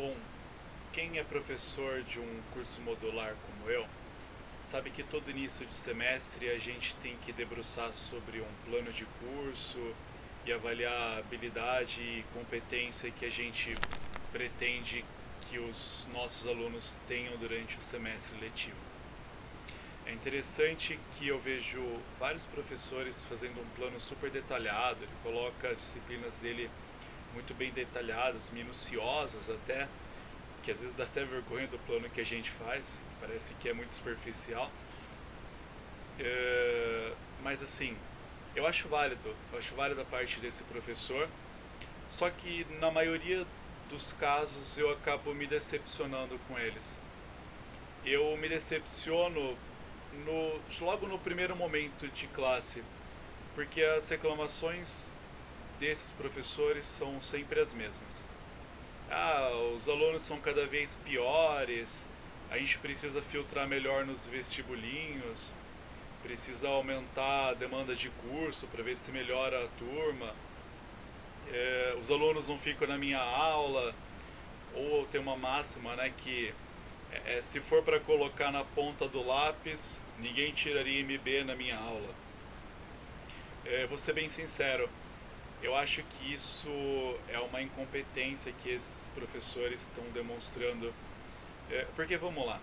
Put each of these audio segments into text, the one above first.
Bom, quem é professor de um curso modular como eu, sabe que todo início de semestre a gente tem que debruçar sobre um plano de curso e avaliar a habilidade e competência que a gente pretende que os nossos alunos tenham durante o semestre letivo. É interessante que eu vejo vários professores fazendo um plano super detalhado, ele coloca as disciplinas dele muito bem detalhadas, minuciosas até, que às vezes dá até vergonha do plano que a gente faz, parece que é muito superficial. Mas assim, eu acho válido a parte desse professor, só que na maioria dos casos eu acabo me decepcionando com eles. Eu me decepciono logo no primeiro momento de classe, porque as reclamações desses professores são sempre as mesmas. Ah, os alunos são cada vez piores, a gente precisa filtrar melhor nos vestibulinhos, precisa aumentar a demanda de curso para ver se melhora a turma, os alunos não ficam na minha aula, ou tem uma máxima, né, que se for para colocar na ponta do lápis, ninguém tiraria MB na minha aula. Vou ser bem sincero, eu acho que isso é uma incompetência que esses professores estão demonstrando. Porque vamos lá,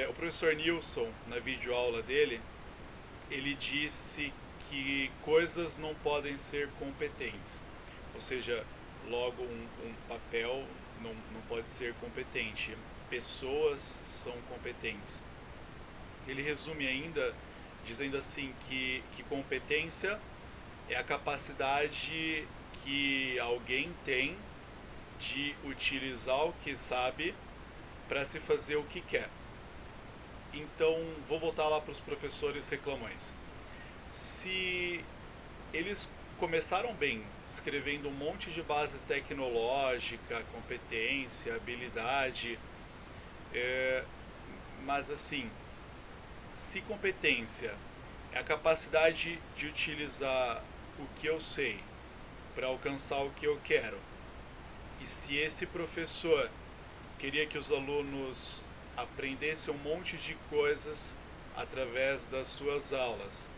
o professor Nilson, na videoaula dele, ele disse que coisas não podem ser competentes. Ou seja, logo um papel não pode ser competente. Pessoas são competentes. Ele resume ainda dizendo assim que competência é a capacidade que alguém tem de utilizar o que sabe para se fazer o que quer. Então, vou voltar lá para os professores reclamões. Se eles começaram bem, escrevendo um monte de base tecnológica, competência, habilidade, mas assim, se competência é a capacidade de utilizar o que eu sei para alcançar o que eu quero, e se esse professor queria que os alunos aprendessem um monte de coisas através das suas aulas,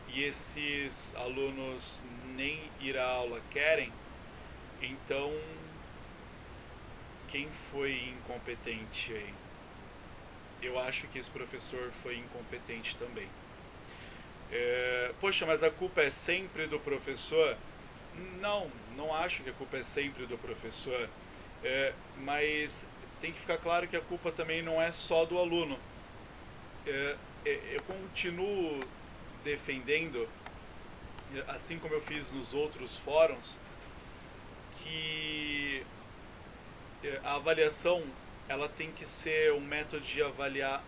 e esses alunos nem ir à aula querem, então quem foi incompetente aí? Eu acho que esse professor foi incompetente também. Poxa, mas a culpa é sempre do professor? Não, não acho que a culpa é sempre do professor. Mas tem que ficar claro que a culpa também não é só do aluno. Eu continuo defendendo, assim como eu fiz nos outros fóruns, que a avaliação ela tem que ser um método de avaliar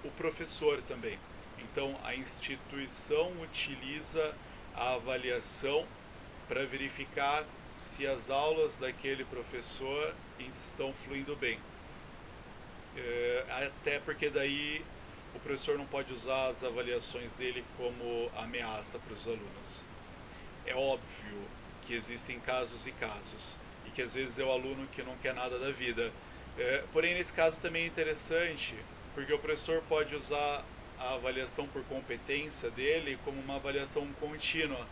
o professor também. Então, a instituição utiliza a avaliação para verificar se as aulas daquele professor estão fluindo bem. Até porque daí o professor não pode usar as avaliações dele como ameaça para os alunos. É óbvio que existem casos e casos, e que às vezes é o aluno que não quer nada da vida. Porém, nesse caso também é interessante, porque o professor pode usar a avaliação por competência dele como uma avaliação contínua,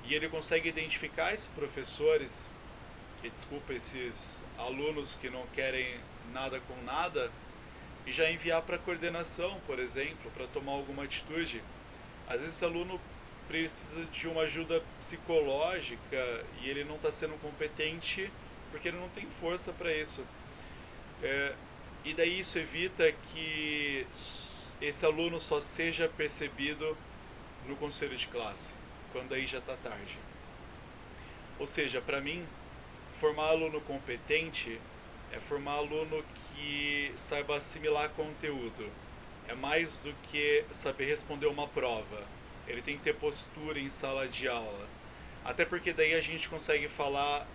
e ele consegue identificar esses professores, esses alunos que não querem nada com nada, e já enviar para a coordenação, por exemplo, para tomar alguma atitude. Às vezes esse aluno precisa de uma ajuda psicológica e ele não está sendo competente porque ele não tem força para isso. É, e daí isso evita que esse aluno só seja percebido no conselho de classe, quando aí já está tarde. Ou seja, para mim, formar aluno competente é formar aluno que saiba assimilar conteúdo. É mais do que saber responder uma prova. Ele tem que ter postura em sala de aula. Até porque daí a gente consegue falar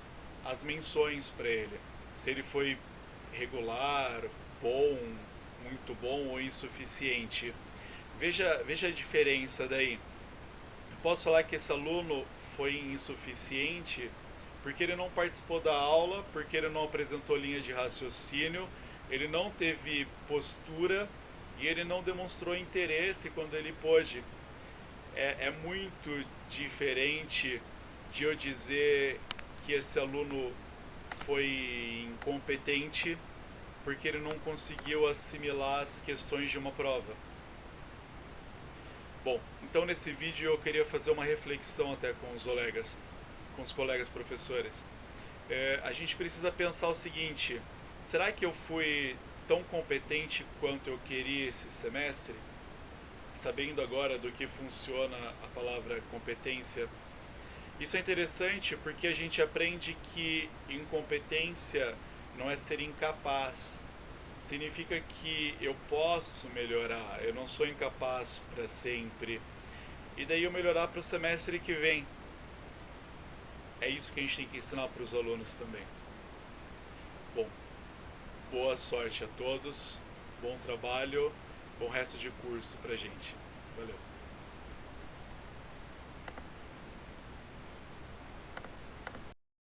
as menções para ele. Se ele foi regular, bom, muito bom ou insuficiente. Veja a diferença daí. Eu posso falar que esse aluno foi insuficiente porque ele não participou da aula, porque ele não apresentou linha de raciocínio, ele não teve postura e ele não demonstrou interesse quando ele pôde. É muito diferente de eu dizer que esse aluno foi incompetente porque ele não conseguiu assimilar as questões de uma prova. Bom, então nesse vídeo eu queria fazer uma reflexão até com os colegas professores. A gente precisa pensar o seguinte: será que eu fui tão competente quanto eu queria esse semestre? Sabendo agora do que funciona a palavra competência. Isso é interessante porque a gente aprende que incompetência não é ser incapaz. Significa que eu posso melhorar, eu não sou incapaz para sempre. E daí eu melhorar para o semestre que vem. É isso que a gente tem que ensinar para os alunos também. Bom, boa sorte a todos, bom trabalho, bom resto de curso pra gente. Valeu.